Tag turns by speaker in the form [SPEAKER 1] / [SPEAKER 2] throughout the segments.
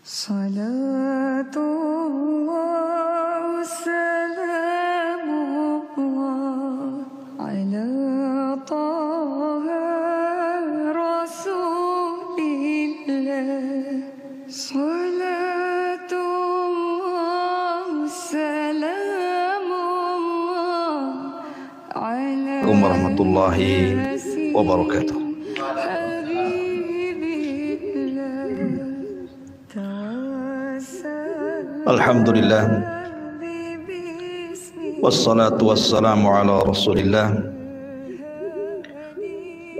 [SPEAKER 1] Salatullah salamullah ala taha rasulillah. Salatullah salamullah ala
[SPEAKER 2] warahmatullahi wabarakatuh. Alhamdulillah, wassalatu wassalamu ala rasulillah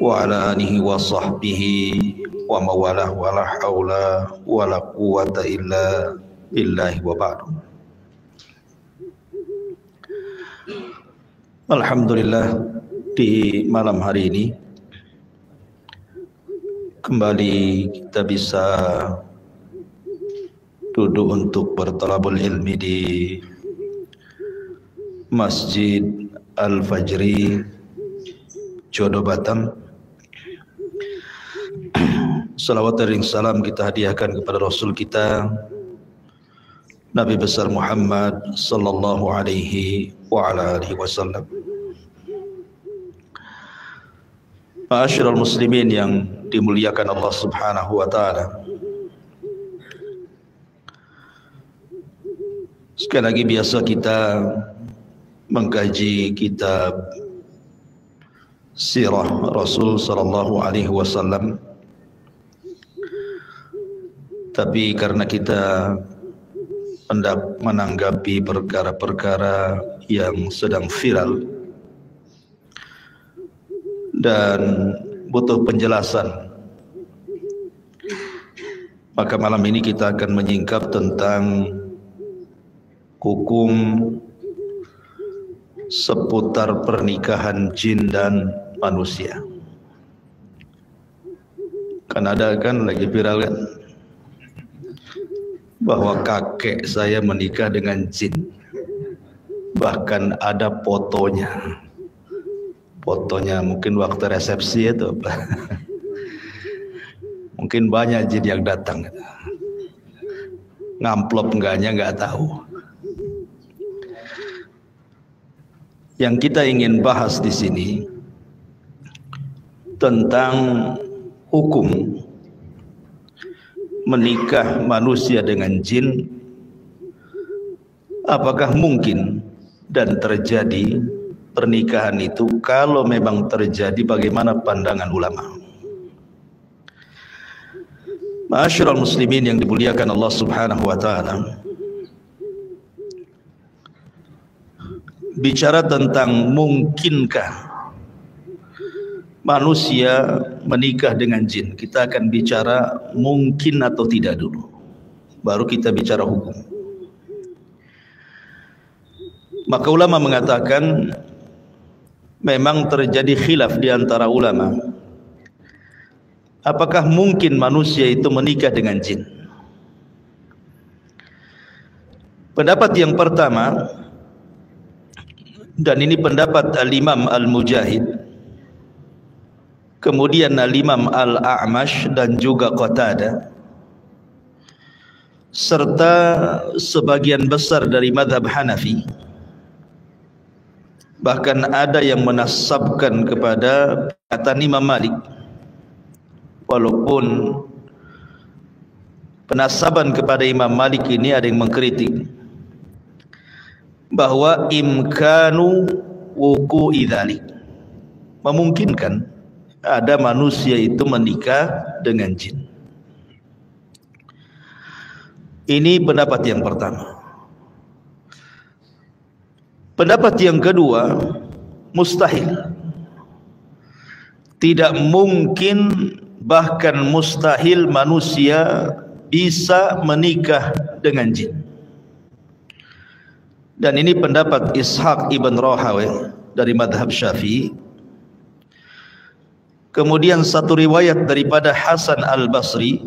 [SPEAKER 2] wa ala alihi wa sahbihi wa mawalah wa la hawla wa la quwata illa billahi wa ba'du. Alhamdulillah, di malam hari ini kembali kita bisa duduk untuk bertalabul ilmi di Masjid Al-Fajri Jodoh Batam. Salawat dan salam kita hadiahkan kepada Rasul kita Nabi besar Muhammad sallallahu alaihi wa ala alihi wasallam. Ma'asyiral muslimin yang dimuliakan Allah Subhanahu wa taala. Sekali lagi biasa kita mengkaji kitab Sirah Rasul sallallahu alaihi wasallam. Tapi karena kita hendak menanggapi perkara-perkara yang sedang viral dan butuh penjelasan, maka malam ini kita akan menyingkap tentang hukum seputar pernikahan jin dan manusia. Kan ada kan lagi viral kan, bahwa kakek saya menikah dengan jin. Bahkan ada fotonya. Fotonya mungkin waktu resepsi itu. Mungkin banyak jin yang datang. Ngamplop enggaknya enggak tahu. Yang kita ingin bahas di sini tentang hukum menikah manusia dengan jin. Apakah mungkin dan terjadi pernikahan itu? Kalau memang terjadi, bagaimana pandangan ulama? Ma'asyiral muslimin yang dimuliakan Allah Subhanahu wa taala. Bicara tentang mungkinkah manusia menikah dengan jin, kita akan bicara mungkin atau tidak dulu, baru kita bicara hukum. Maka ulama mengatakan memang terjadi khilaf di antara ulama, apakah mungkin manusia itu menikah dengan jin. Pendapat yang pertama, dan ini pendapat Al-Imam Al-Mujahid, kemudian Al-Imam Al-A'mash dan juga Qatadah, serta sebagian besar dari madhab Hanafi. Bahkan ada yang menasabkan kepada perkataan Imam Malik, walaupun penasaban kepada Imam Malik ini ada yang mengkritik, bahwa imkanu wuqu'i dzalik, memungkinkan ada manusia itu menikah dengan jin. Ini pendapat yang pertama. Pendapat yang kedua, mustahil. Tidak mungkin, bahkan mustahil manusia bisa menikah dengan jin. Dan ini pendapat Ishaq ibn Rahawayh dari madhab Syafi'i. Kemudian satu riwayat daripada Hasan al-Basri.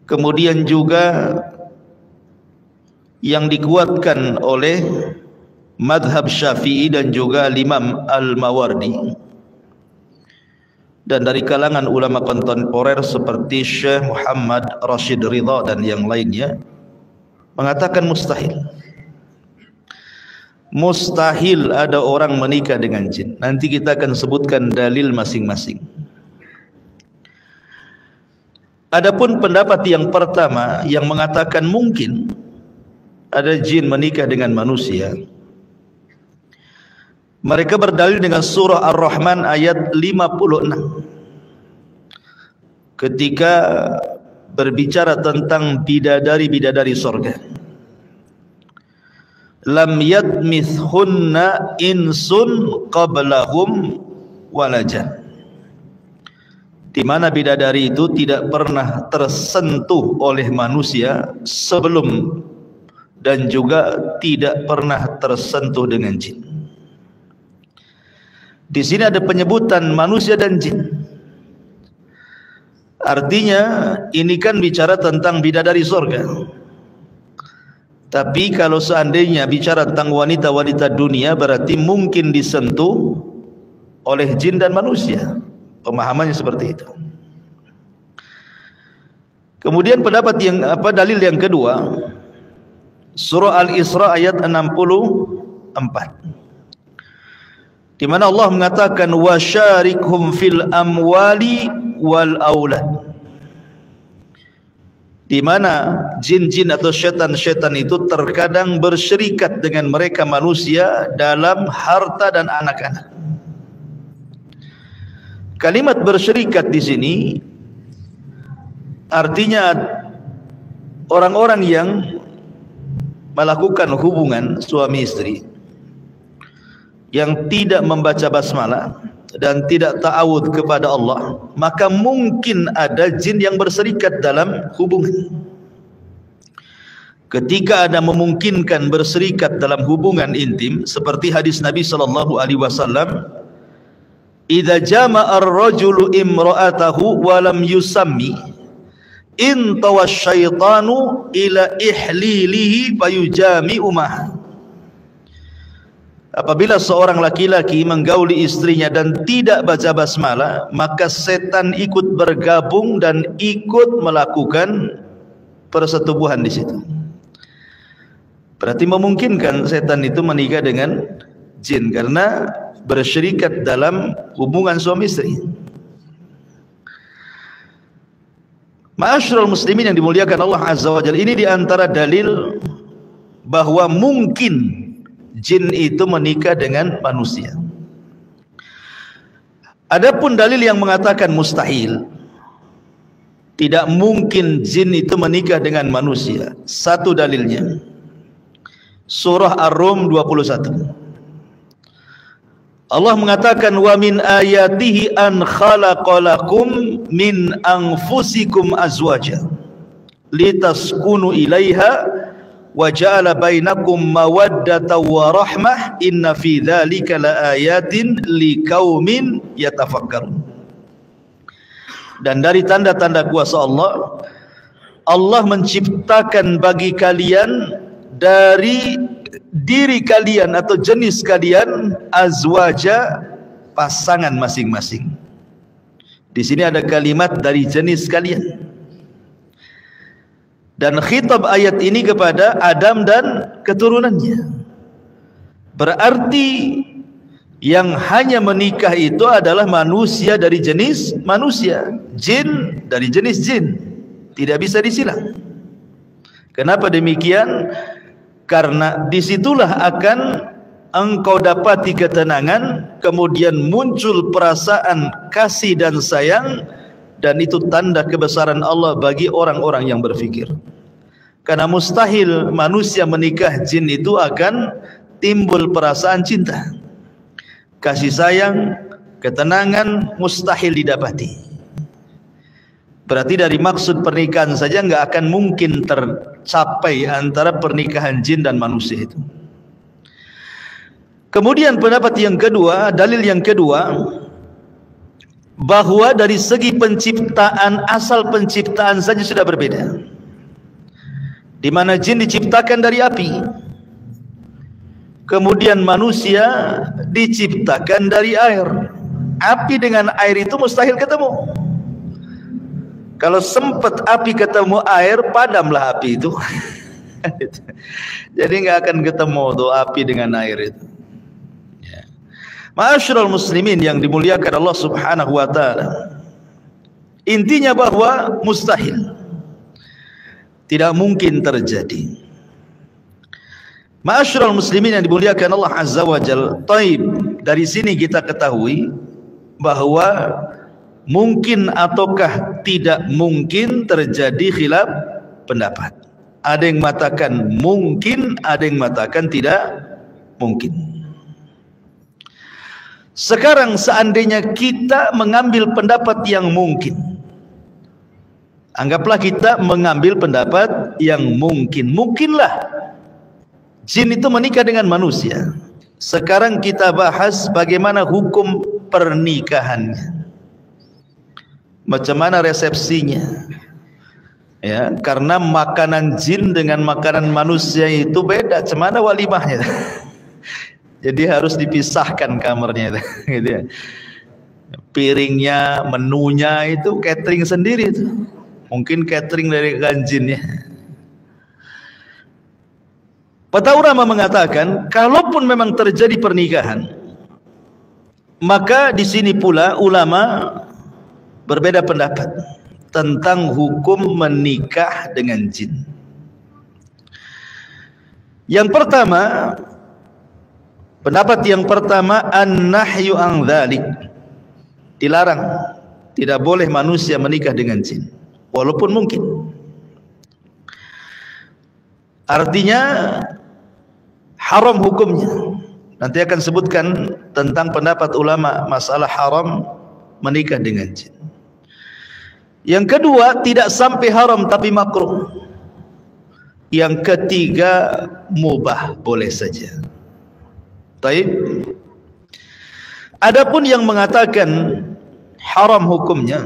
[SPEAKER 2] Kemudian juga yang dikuatkan oleh madhab Syafi'i dan juga Imam Al-Mawardi. dan dari kalangan ulama kontemporer seperti Syekh Muhammad Rashid Ridha dan yang lainnya mengatakan mustahil. Mustahil ada orang menikah dengan jin. Nanti kita akan sebutkan dalil masing-masing. Adapun pendapat yang pertama yang mengatakan mungkin ada jin menikah dengan manusia, mereka berdalil dengan surah Ar-Rahman ayat 56 ketika berbicara tentang bidadari-bidadari surga. Lam yatmithunna insun qablahum walajan, di mana bidadari itu tidak pernah tersentuh oleh manusia sebelum dan juga tidak pernah tersentuh dengan jin. Di sini ada penyebutan manusia dan jin. Artinya ini kan bicara tentang bidadari surga. Tapi kalau seandainya bicara tentang wanita-wanita dunia, berarti mungkin disentuh oleh jin dan manusia. Pemahamannya seperti itu. Kemudian pendapat yang dalil yang kedua, surah Al-Isra ayat 64, di mana Allah mengatakan wasyarikhum fil amwali wal aulad, di mana jin-jin atau syaitan-syaitan itu terkadang bersyirikat dengan mereka manusia dalam harta dan anak-anak. Kalimat bersyirikat di sini artinya orang-orang yang melakukan hubungan suami istri yang tidak membaca basmalah dan tidak ta'awudz kepada Allah, maka mungkin ada jin yang berserikat dalam hubungan. Ketika ada memungkinkan berserikat dalam hubungan intim, seperti hadis Nabi sallallahu alaihi wasallam, "Idza jama'a ar-rajulu imra'atahu wa lam yusammi, in tawasyaitanu ila ihlilihi fayujami'u ma'ah." Apabila seorang laki-laki menggauli istrinya dan tidak baca basmalah, maka setan ikut bergabung dan ikut melakukan persetubuhan di situ. Berarti memungkinkan setan itu menikah dengan jin karena bersyirikat dalam hubungan suami istri. Ma'asyiral muslimin yang dimuliakan Allah Azza wa Jalla, ini diantara dalil bahwa mungkin jin itu menikah dengan manusia. Adapun dalil yang mengatakan mustahil, tidak mungkin jin itu menikah dengan manusia, satu dalilnya surah Ar-Rum 21. Allah mengatakan wa min ayatihi an khalaqalakum min anfusikum azwaja litaskunu ilaiha wa ja'ala bainakum mawaddatan wa rahmah inna fi dzalika laayatin liqaumin yatafakkarun. Dan dari tanda-tanda kuasa Allah, Allah menciptakan bagi kalian dari diri kalian atau jenis kalian azwaja, pasangan masing-masing. Di sini ada kalimat dari jenis kalian. Dan khitab ayat ini kepada Adam dan keturunannya. Berarti yang hanya menikah itu adalah manusia dari jenis manusia, jin dari jenis jin. Tidak bisa disilang. Kenapa demikian? Karena disitulah akan engkau dapati ketenangan, kemudian muncul perasaan kasih dan sayang. Dan itu tanda kebesaran Allah bagi orang-orang yang berfikir. Karena mustahil manusia menikah jin itu akan timbul perasaan cinta, kasih sayang, ketenangan, mustahil didapati. Berarti dari maksud pernikahan saja nggak akan mungkin tercapai antara pernikahan jin dan manusia itu. Kemudian pendapat yang kedua, dalil yang kedua, bahwa dari segi penciptaan, asal penciptaan saja sudah berbeda. Di mana jin diciptakan dari api, kemudian manusia diciptakan dari air. Api dengan air itu mustahil ketemu. Kalau sempat api ketemu air, padamlah api itu. Jadi nggak akan ketemu tuh api dengan air itu. Ya. Ma'asyiral muslimin yang dimuliakan Allah Subhanahu wa taala. Intinya bahwa mustahil, tidak mungkin terjadi. Ma'asyiral muslimin yang dimuliakan Allah Azza wa Jalla. Taib, dari sini kita ketahui bahwa mungkin ataukah tidak mungkin terjadi khilaf pendapat. Ada yang mengatakan mungkin, ada yang mengatakan tidak mungkin. Sekarang seandainya kita mengambil pendapat yang mungkin, anggaplah kita mengambil pendapat yang mungkin. Mungkinlah jin itu menikah dengan manusia. Sekarang kita bahas bagaimana hukum pernikahannya, macam mana resepsinya. Ya, karena makanan jin dengan makanan manusia itu beda. Macam mana walimahnya? Jadi harus dipisahkan kamarnya, gitu ya. Piringnya, menunya itu catering sendiri itu. Mungkin catering dari jin ya. Para ulama mengatakan, kalaupun memang terjadi pernikahan, maka di sini pula ulama berbeda pendapat tentang hukum menikah dengan jin. Yang pertama, pendapat yang pertama, an-nahyu an dzalik, dilarang, tidak boleh manusia menikah dengan jin walaupun mungkin. Artinya haram hukumnya. Nanti akan sebutkan tentang pendapat ulama masalah haram menikah dengan jin. Yang kedua, tidak sampai haram tapi makruh. Yang ketiga, mubah, boleh saja. Taib. Adapun yang mengatakan haram hukumnya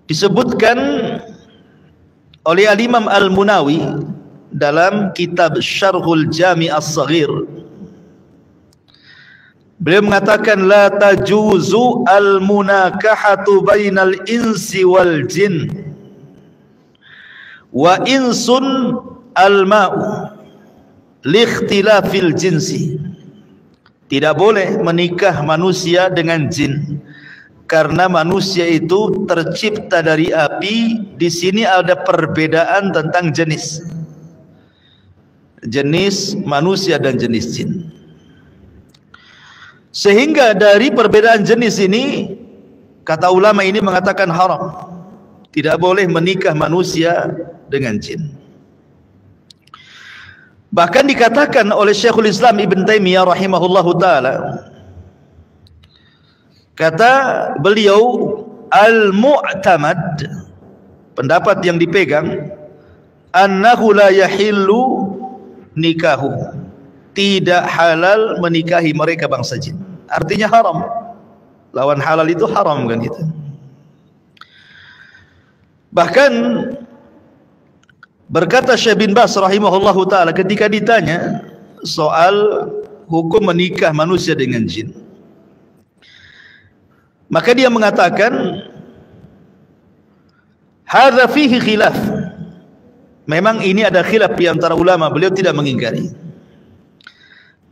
[SPEAKER 2] disebutkan oleh Al-Imam Al-Munawi dalam kitab Syarhul Jami' As-Saghir. Beliau mengatakan la tajuzu al-munakahatu bainal insi wal jin wa insun al-ma'u liikhtilafil jinsi. Tidak boleh menikah manusia dengan jin karena manusia itu tercipta dari api. Di sini ada perbedaan tentang jenis manusia dan jenis jin. Sehingga dari perbedaan jenis ini, kata ulama ini mengatakan haram. Tidak boleh menikah manusia dengan jin. Bahkan dikatakan oleh Syekhul Islam Ibn Taimiyah rahimahullahu ta'ala, kata beliau, al-mu'tamad, pendapat yang dipegang, annahu la yahillu nikahu, tidak halal menikahi mereka bangsa jin. Artinya haram. Lawan halal itu haram kan gitu. Bahkan berkata Syekh bin Baz rahimahullahu ta'ala ketika ditanya soal hukum menikah manusia dengan jin, maka dia mengatakan hadza fihi khilaf. Memang ini ada khilaf di antara ulama. Beliau tidak mengingkari,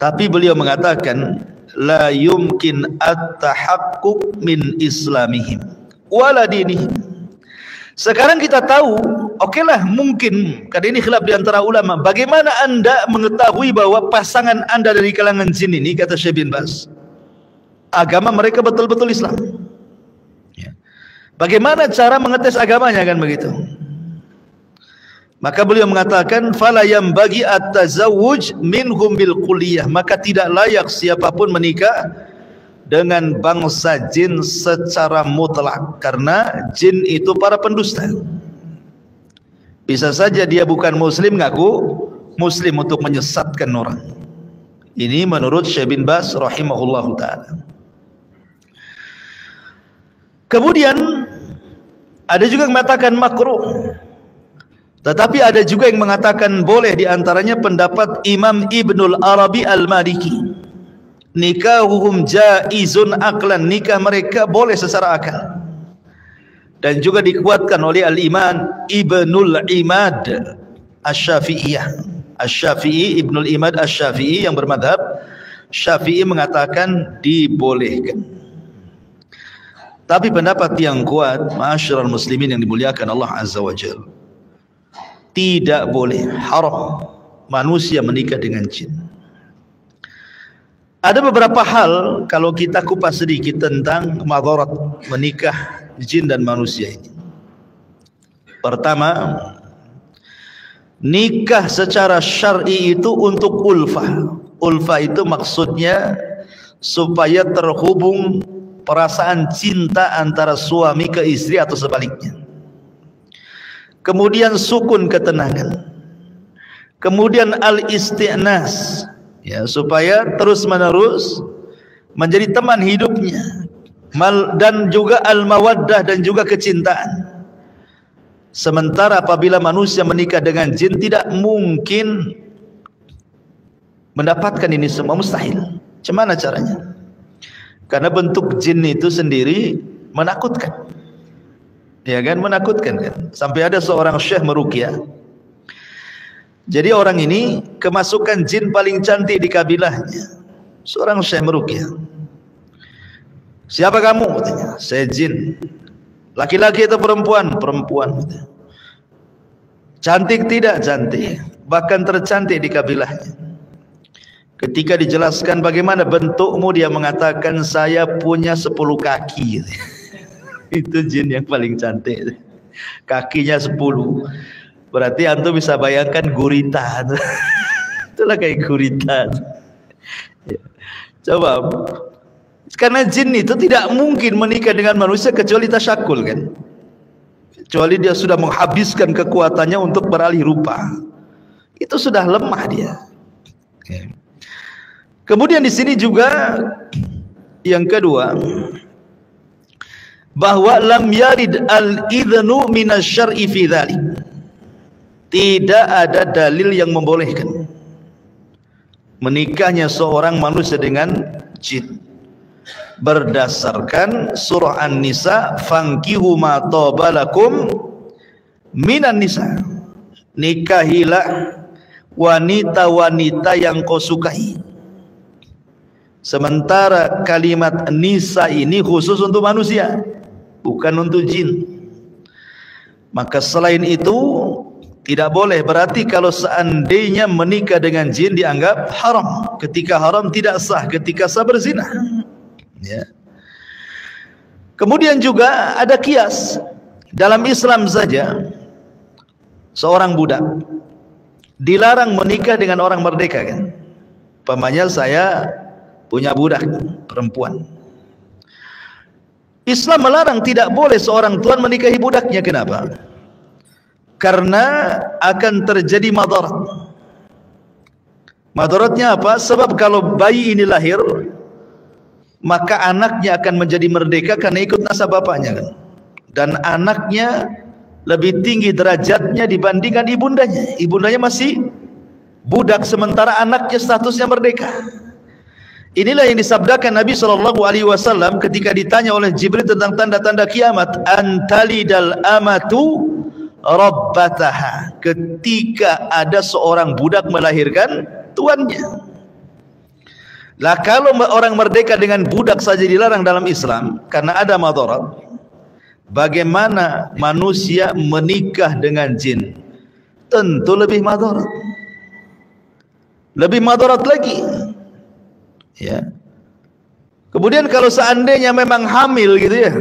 [SPEAKER 2] tapi beliau mengatakan la yumkin at-tahaqquq min islamihim wala dinihim. Sekarang kita tahu, okelah mungkin, karena ini khilaf di antara ulama. Bagaimana anda mengetahui bahwa pasangan anda dari kalangan jin ini, kata Syekh bin Baz, agama mereka betul-betul Islam? Ya. Bagaimana cara mengetes agamanya, kan begitu? Maka beliau mengatakan fala yambagi at-tazawwuj minhum bil kulliyah, maka tidak layak siapapun menikah dengan bangsa jin secara mutlak, karena jin itu para pendusta. Bisa saja dia bukan muslim ngaku muslim untuk menyesatkan orang. Ini menurut Syekh bin Baz rahimahullahu taala. Kemudian ada juga yang mengatakan makruh. Tetapi ada juga yang mengatakan boleh, di antaranya pendapat Imam Ibnul Arabi Al-Maliki. nikahuhum jaizun aqlan, nikah mereka boleh secara akal. Dan juga dikuatkan oleh Al-Imam Ibnul Imad Asy-Syafi'iyah. Asy-Syafi'i, Ibnul Imad Asy-Syafi'i yang bermadhab Syafi'i mengatakan dibolehkan. Tapi pendapat yang kuat, ma'asyiral muslimin yang dimuliakan Allah Azza wa Jalla, tidak boleh, haram manusia menikah dengan jin. Ada beberapa hal kalau kita kupas sedikit tentang madarat menikah jin dan manusia ini. Pertama, nikah secara syar'i itu untuk ulfah. Ulfah itu maksudnya supaya terhubung perasaan cinta antara suami ke istri atau sebaliknya. Kemudian sukun, ketenangan. Kemudian al-isti'nas, ya, supaya terus menerus menjadi teman hidupnya. Dan juga al-mawaddah, dan juga kecintaan. Sementara apabila manusia menikah dengan jin, tidak mungkin mendapatkan ini semua, mustahil. Bagaimana caranya? Karena bentuk jin itu sendiri menakutkan, ya kan, menakutkan kan. Sampai ada seorang syekh meruqyah. Jadi orang ini kemasukan jin paling cantik di kabilahnya. Seorang syekh meruqyah. Siapa kamu? Katanya. Saya jin. Laki-laki atau perempuan? Perempuan. Cantik tidak? Cantik. Bahkan tercantik di kabilahnya. Ketika dijelaskan bagaimana bentukmu, dia mengatakan saya punya 10 kaki. Itu jin yang paling cantik. Kakinya 10. Berarti antum bisa bayangkan gurita. Itulah kayak gurita. Coba. Karena jin itu tidak mungkin menikah dengan manusia kecuali tasyakul kan. Kecuali dia sudah menghabiskan kekuatannya untuk beralih rupa. Itu sudah lemah dia. Okay. Kemudian di sini juga yang kedua, bahwa lam yarid al-idhnu minasy-syar'i fi dzalik. Tidak ada dalil yang membolehkan menikahnya seorang manusia dengan jin. Berdasarkan surah An-Nisa, fankihu ma taba lakum minan nisa. Nikahilah wanita-wanita yang kau sukai. Sementara kalimat nisa ini khusus untuk manusia, bukan untuk jin. Maka selain itu tidak boleh. Berarti kalau seandainya menikah dengan jin dianggap haram. Ketika haram tidak sah, ketika sah berzina. Ya. Kemudian juga ada kias. Dalam Islam saja seorang budak dilarang menikah dengan orang merdeka kan. Umpamanya saya punya budak perempuan. Islam melarang, tidak boleh seorang tuan menikahi budaknya. Kenapa? Karena akan terjadi madarat. Madaratnya apa? Sebab kalau bayi ini lahir, maka anaknya akan menjadi merdeka karena ikut nasab bapaknya kan. Dan anaknya lebih tinggi derajatnya dibandingkan ibundanya. Ibundanya masih budak, sementara anaknya statusnya merdeka. Inilah yang disabdakan Nabi SAW ketika ditanya oleh Jibril tentang tanda-tanda kiamat. Antalidal amatu rabbataha. Ketika ada seorang budak melahirkan tuannya. Lah kalau orang merdeka dengan budak saja dilarang dalam Islam karena ada madarat, bagaimana manusia menikah dengan jin? Tentu lebih madarat. Lebih madarat lagi. Ya. Kemudian kalau seandainya memang hamil gitu ya,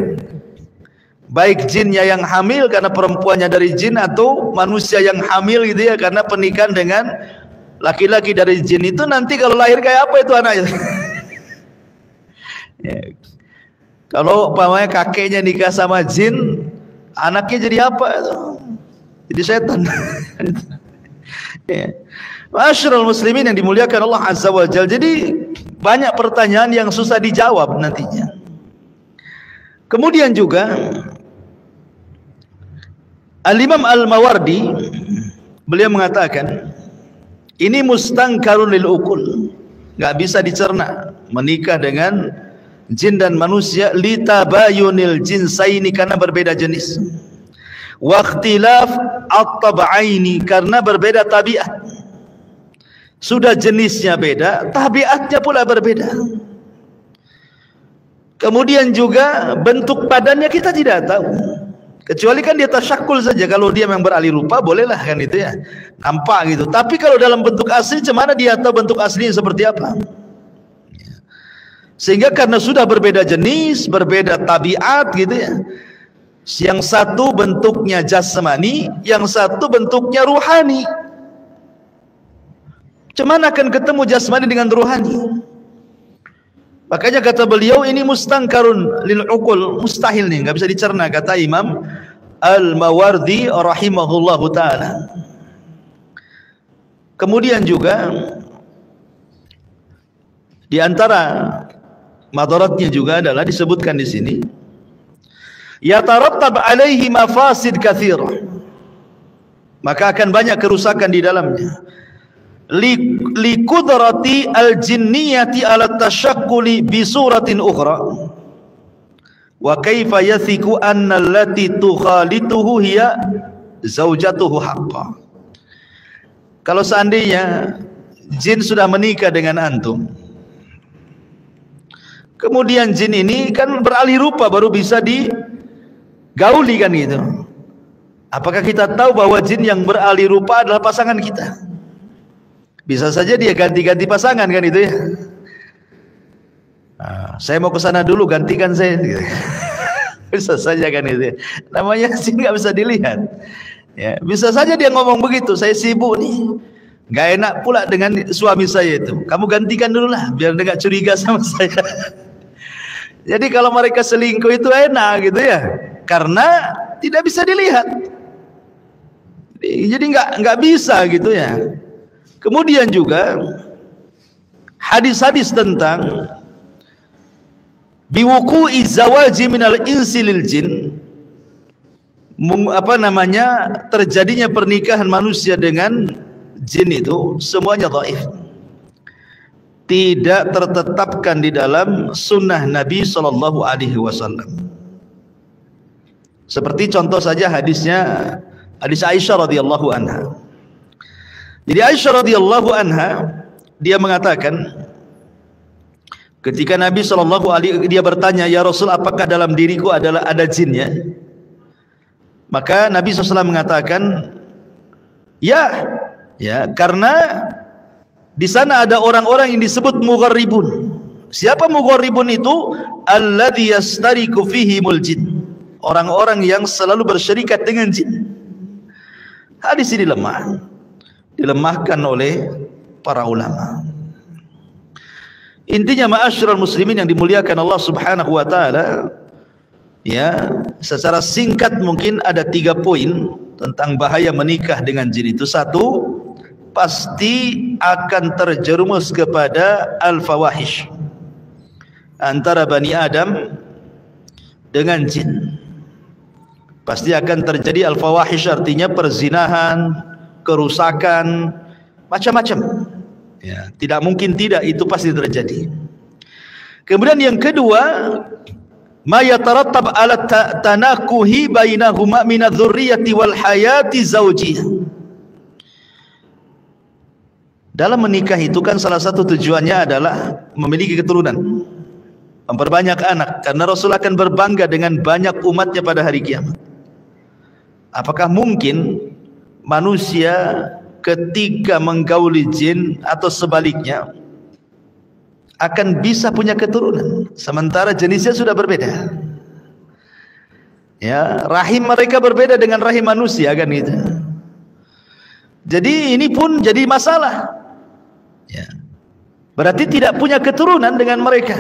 [SPEAKER 2] baik jinnya yang hamil karena perempuannya dari jin, atau manusia yang hamil gitu ya karena pernikahan dengan laki-laki dari jin, itu nanti kalau lahir kayak apa itu anaknya? Ya. Kalau umpamanya kakeknya nikah sama jin, anaknya jadi apa itu? Jadi setan. Ya. Ma'asyiral muslimin yang dimuliakan Allah Azza wa Jalla. Jadi banyak pertanyaan yang susah dijawab nantinya. Kemudian juga Al-Imam Al-Mawardi beliau mengatakan ini mustangkarun lil ukul, enggak bisa dicerna. menikah dengan jin dan manusia litabayunil jinsaini, karena berbeda jenis, wa ikhtilaf at-tab'aini, karena berbeda tabiat. Sudah jenisnya beda, tabiatnya pula berbeda. Kemudian juga bentuk badannya kita tidak tahu, kecuali kan dia tasyakul saja. Kalau dia memang beralih rupa bolehlah kan itu ya, nampak gitu. Tapi kalau dalam bentuk asli, cemana dia tahu bentuk aslinya seperti apa? Sehingga karena sudah berbeda jenis, berbeda tabiat gitu ya, yang satu bentuknya jasmani, yang satu bentuknya ruhani. Cemana akan ketemu jasmani dengan ruhani? Makanya kata beliau, ini mustangkarun lil uqul, mustahil nih, nggak bisa dicerna, kata Imam Al-Mawardi rahimahullahu taala. Kemudian juga di antara madaratnya juga adalah disebutkan di sini, yatarattab alaihi mafasid katsira, maka akan banyak kerusakan di dalamnya. Li qudrati al-jinniyati ala tashakkuli bi suratin ukhra, wa kaifa yathiqu anna allati tukhalituhu hiya zaujatuhu haqqan. Kalau seandainya jin sudah menikah dengan antum, kemudian jin ini kan beralih rupa baru bisa digauli kan gitu, apakah kita tahu bahwa jin yang beralih rupa adalah pasangan kita? Bisa saja dia ganti-ganti pasangan kan itu ya. Nah, saya mau ke sana dulu, gantikan saya. Bisa saja kan itu ya. Namanya sih nggak bisa dilihat. Ya, bisa saja dia ngomong begitu, saya sibuk nih, nggak enak pula dengan suami saya itu. Kamu gantikan dulu lah, biar dia nggak curiga sama saya. Jadi kalau mereka selingkuh itu enak gitu ya, karena tidak bisa dilihat. Jadi nggak bisa gitu ya. Kemudian juga hadis-hadis tentang biwuqu'i zawaji minal insi lil jin, terjadinya pernikahan manusia dengan jin itu semuanya dhaif, tidak tertetapkan di dalam sunnah Nabi sallallahu alaihi wasallam. Seperti contoh saja hadisnya, hadis Aisyah radhiyallahu anha. Jadi Aisyah radhiyallahu anha, dia mengatakan ketika Nabi sallallahu alaihi, dia bertanya, ya Rasul, apakah dalam diriku ada jinnya? Maka Nabi SAW mengatakan, ya, karena di sana ada orang-orang yang disebut mugharribun. Siapa mugharribun itu? Alladzi yastariku fihimul jin, orang-orang yang selalu bersyirikat dengan jin. Hadis ini lemah, dilemahkan oleh para ulama. Intinya ma'asyiral muslimin yang dimuliakan Allah Subhanahu wa taala, ya, secara singkat mungkin ada 3 poin tentang bahaya menikah dengan jin itu. 1, pasti akan terjerumus kepada al-fawahish antara Bani Adam dengan jin. Pasti akan terjadi al-fawahish, artinya perzinahan, kerusakan, macam-macam ya, tidak mungkin tidak, itu pasti terjadi. Kemudian yang kedua, ma yatarattab ala tanakuhi bainahuma min adz-dzurriyyati wal hayati zawjiyah. Dalam menikah itu kan salah satu tujuannya adalah memiliki keturunan, memperbanyak anak, karena Rasul akan berbangga dengan banyak umatnya pada hari kiamat. Apakah mungkin manusia ketika menggauli jin atau sebaliknya akan bisa punya keturunan sementara jenisnya sudah berbeda? Ya, rahim mereka berbeda dengan rahim manusia kan gitu. Jadi ini pun jadi masalah. Ya. Berarti tidak punya keturunan dengan mereka.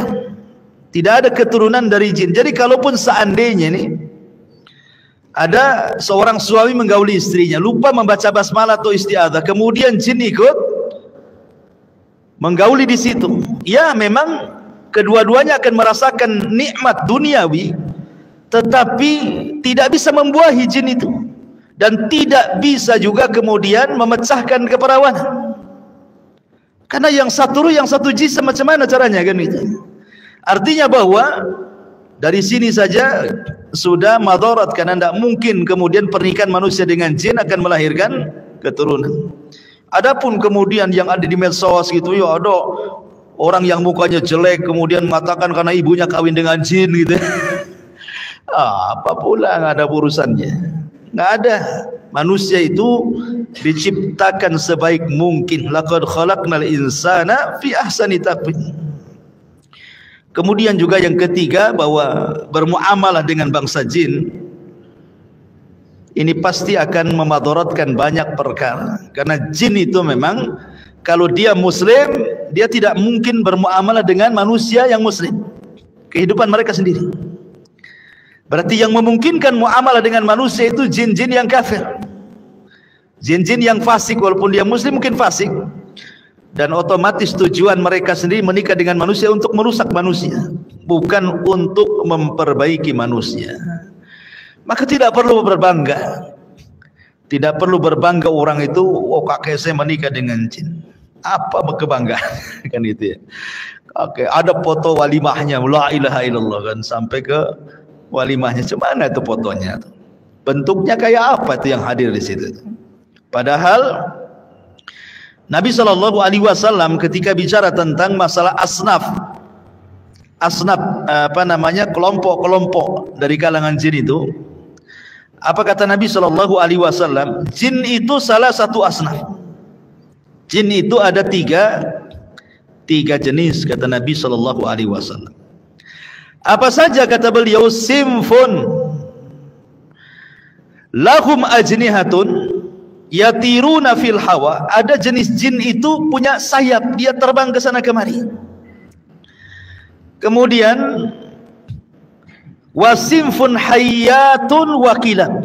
[SPEAKER 2] Tidak ada keturunan dari jin. Jadi kalaupun seandainya nih ada seorang suami menggauli istrinya, lupa membaca basmalah atau isti'adzah, kemudian jin ikut menggauli di situ, ya memang kedua-duanya akan merasakan nikmat duniawi, tetapi tidak bisa membuahi jin itu, dan tidak bisa juga kemudian memecahkan keperawanan. Karena yang satu ruh, yang satu jism, macam mana caranya kan itu? Artinya bahwa dari sini saja sudah madarat, karena tidak mungkin kemudian pernikahan manusia dengan jin akan melahirkan keturunan. Adapun kemudian yang ada di medsos gitu, ya ada orang yang mukanya jelek kemudian mengatakan karena ibunya kawin dengan jin gitu. Apa pula, nggak ada urusannya. Nggak ada. Manusia itu diciptakan sebaik mungkin. Laqad khalaqnal insana fi ahsani taqwim. Kemudian juga yang ketiga, bahwa bermuamalah dengan bangsa jin ini pasti akan memadaratkan banyak perkara. Karena jin itu memang kalau dia muslim, dia tidak mungkin bermuamalah dengan manusia yang muslim. Kehidupan mereka sendiri. Berarti yang memungkinkan muamalah dengan manusia itu jin-jin yang kafir, jin-jin yang fasik. Walaupun dia muslim mungkin fasik, dan otomatis tujuan mereka sendiri menikah dengan manusia untuk merusak manusia, bukan untuk memperbaiki manusia. Maka tidak perlu berbangga. Tidak perlu berbangga orang itu, oh kakek saya menikah dengan jin. Apa kebanggaan kan itu ya. Oke, ada foto walimahnya, la ilaha illallah kan, sampai ke walimahnya. Cuman itu fotonya, bentuknya kayak apa itu yang hadir di situ. Padahal Nabi SAW ketika bicara tentang masalah asnaf, kelompok-kelompok dari kalangan jin itu, apa kata Nabi SAW? Jin itu salah satu asnaf. Jin itu ada tiga jenis, kata Nabi SAW. Apa saja kata beliau? Simfun lahum ajnihatun yatiruna fil hawa. Ada jenis jin itu punya sayap, dia terbang ke sana kemari. Kemudian wasimfun hayyatun wakilab.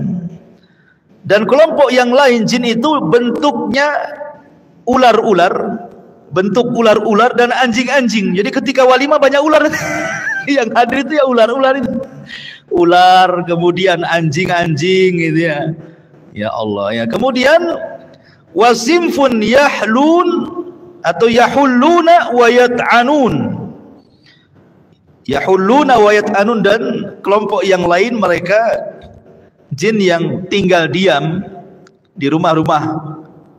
[SPEAKER 2] Dan kelompok yang lain jin itu bentuknya ular-ular, bentuk ular-ular dan anjing-anjing. Jadi ketika walimah banyak ular. Yang hadir itu ya ular-ular itu. Ular, kemudian anjing-anjing gitu ya. Ya Allah ya. Kemudian wasimfun yahlun atau yahulluna wa yat'anun. Yahulluna wa yat'anun, dan kelompok yang lain mereka jin yang tinggal diam di rumah-rumah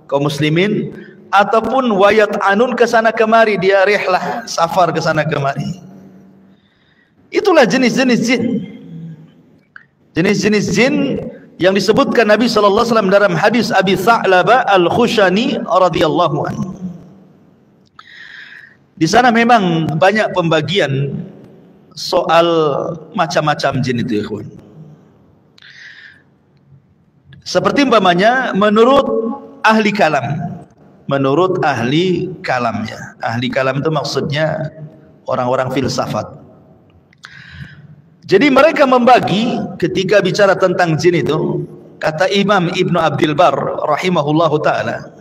[SPEAKER 2] kaum muslimin, ataupun wa yat'anun ke sana kemari, dia rihlah, safar ke sana kemari. Itulah jenis-jenis jin. Jenis-jenis jin yang disebutkan Nabi SAW dalam hadis Abi Tha'labah Al-Khushani radhiyallahu anhu. Di sana memang banyak pembagian soal macam-macam jin itu, ikhwan. Seperti umpamanya menurut ahli kalam. Menurut ahli kalamnya. Ahli kalam itu maksudnya orang-orang filsafat. Jadi mereka membagi ketika bicara tentang jin itu, kata Imam Ibnu Abdul Bar rahimahullahu ta'ala,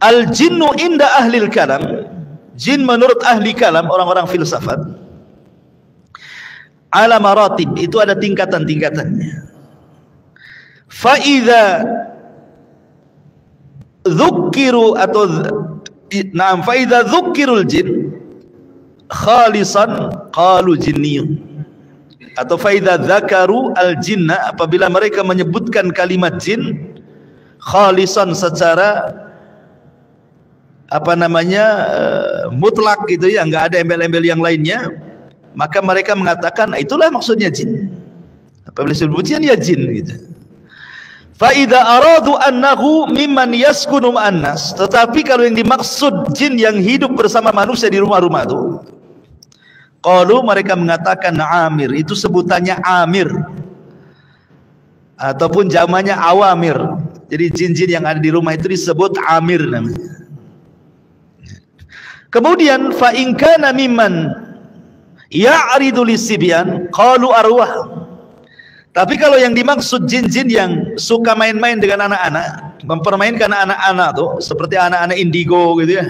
[SPEAKER 2] al-jinnu inda ahlil kalam, jin menurut ahli kalam, orang-orang filsafat, ala maratib, itu ada tingkatan-tingkatannya. Fa'idha dzukkiru atau fa'idha dzukkirul jin khalisan qalu jinniyun. Atau faidha dzakaru al-jinna, apabila mereka menyebutkan kalimat jin khalisan secara mutlak gitu ya, enggak ada embel-embel yang lainnya, maka mereka mengatakan itulah maksudnya jin. Apabila disebutkan ya jin gitu. Fa idza aradu annahu mimman yaskunu ma'annas, tetapi kalau yang dimaksud jin yang hidup bersama manusia di rumah-rumah itu, qalu, mereka mengatakan amir, itu sebutannya amir ataupun jamannya awamir. Jadi jin-jin yang ada di rumah itu disebut amir namanya. Kemudian fa in kana mimman ya'ridu lisibyan qalu arwah. Tapi kalau yang dimaksud jin-jin yang suka main-main dengan anak-anak, mempermainkan anak-anak tuh seperti anak-anak indigo gitu ya.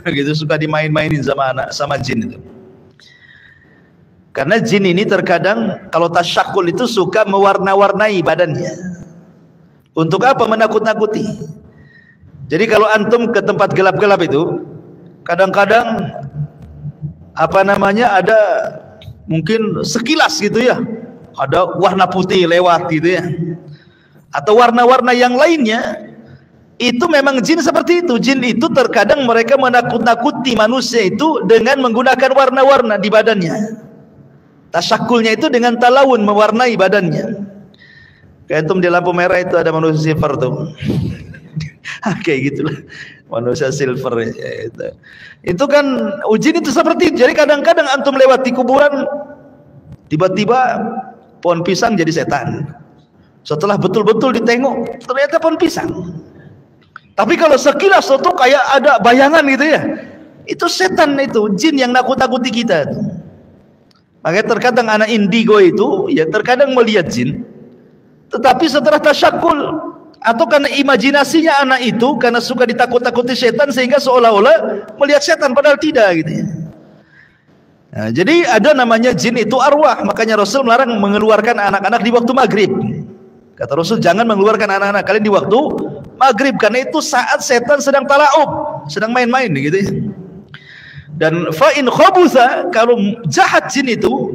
[SPEAKER 2] Gitu suka dimain-mainin sama jin itu. Karena jin ini terkadang kalau tasyakul itu suka mewarna-warnai badannya. Untuk apa? Menakut-nakuti. Jadi kalau antum ke tempat gelap-gelap itu, kadang-kadang apa namanya, ada mungkin sekilas gitu ya, ada warna putih lewat gitu ya, atau warna-warna yang lainnya. Itu memang jin seperti itu. Jin itu terkadang mereka menakut-nakuti manusia itu dengan menggunakan warna-warna di badannya. Tasyakulnya itu dengan talawun, mewarnai badannya. Kayak antum di lampu merah itu ada manusia silver tuh. Kayak gitulah, manusia silver ya, itu kan jin itu seperti itu. Jadi kadang-kadang antum lewat di kuburan, tiba-tiba pohon pisang jadi setan. Setelah betul-betul ditengok, ternyata pohon pisang. Tapi kalau sekilas itu kayak ada bayangan gitu ya, itu setan, itu jin yang nakut-nakuti kita. Makanya terkadang anak indigo itu ya terkadang melihat jin, tetapi setelah tasyakul atau karena imajinasinya anak itu, karena suka ditakut-takuti setan sehingga seolah-olah melihat setan padahal tidak gitu ya. Nah, jadi ada namanya jin itu arwah. Makanya Rasul melarang mengeluarkan anak-anak di waktu maghrib. Kata Rasul, jangan mengeluarkan anak-anak kalian di waktu maghrib, karena itu saat setan sedang talaub, sedang main-main gitu ya. Dan fa'in khabutha, kalau jahat jin itu,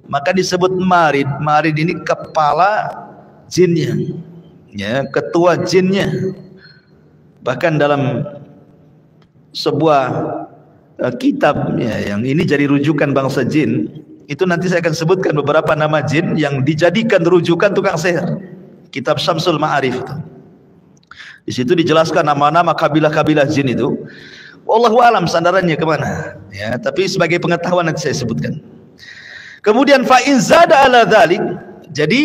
[SPEAKER 2] maka disebut marid. Marid ini kepala jinnya, ya, ketua jinnya. Bahkan dalam sebuah kitab ya, yang ini jadi rujukan bangsa jin, itu nanti saya akan sebutkan beberapa nama jin yang dijadikan rujukan tukang sihir. Kitab Syamsul Ma'arif itu. Di situ dijelaskan nama-nama kabilah-kabilah jin itu. Wallahu alam sandarannya kemana ya, tapi sebagai pengetahuan nanti saya sebutkan. Kemudian fa in zada ala dzalik, jadi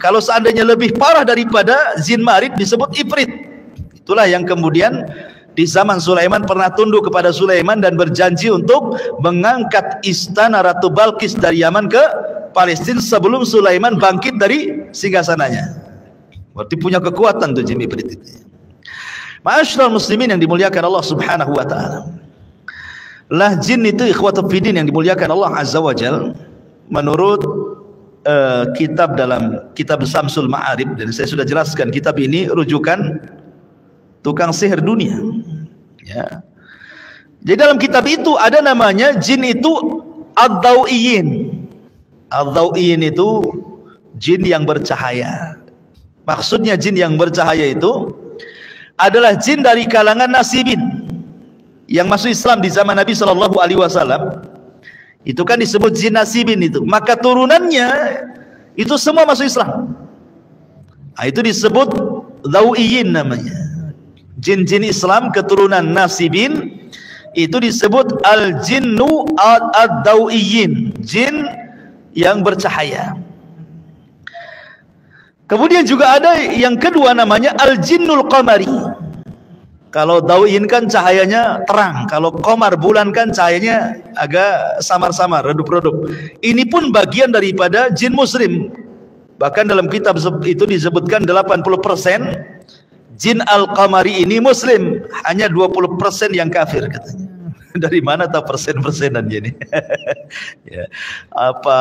[SPEAKER 2] kalau seandainya lebih parah daripada jin marid disebut ifrit. Itulah yang kemudian di zaman Sulaiman pernah tunduk kepada Sulaiman dan berjanji untuk mengangkat istana Ratu Balkis dari Yaman ke Palestina sebelum Sulaiman bangkit dari singgasananya. Berarti punya kekuatan tuh jin ifrit itu. Ma'asyiral muslimin yang dimuliakan Allah Subhanahu wa taala. Lah jin itu ikhwatul fiddin yang dimuliakan Allah Azza wa Jalla, menurut kitab dalam kitab Syamsul Ma'arif, dan saya sudah jelaskan kitab ini rujukan tukang sihir dunia. Ya. Jadi dalam kitab itu ada namanya jin itu ad-dawiyin. Ad-dawiyin itu jin yang bercahaya. Maksudnya jin yang bercahaya itu adalah jin dari kalangan nasibin yang masuk Islam di zaman Nabi Shallallahu Alaihi Wasallam. Itu kan disebut jin nasibin itu. Maka turunannya itu semua masuk Islam. Nah, itu disebut dawiyin namanya. Jin-jin Islam keturunan nasibin itu disebut al-jinnu ad-dawiyin, jin yang bercahaya. Kemudian juga ada yang kedua namanya al-jinnul qamari. Kalau dawiyin kan cahayanya terang, kalau qamar bulan kan cahayanya agak samar-samar, redup-redup. Ini pun bagian daripada jin muslim. Bahkan dalam kitab itu disebutkan 80% jin al-qamari ini muslim, hanya 20% yang kafir katanya. Dari mana tahu persen-persenan ini? Ya, apa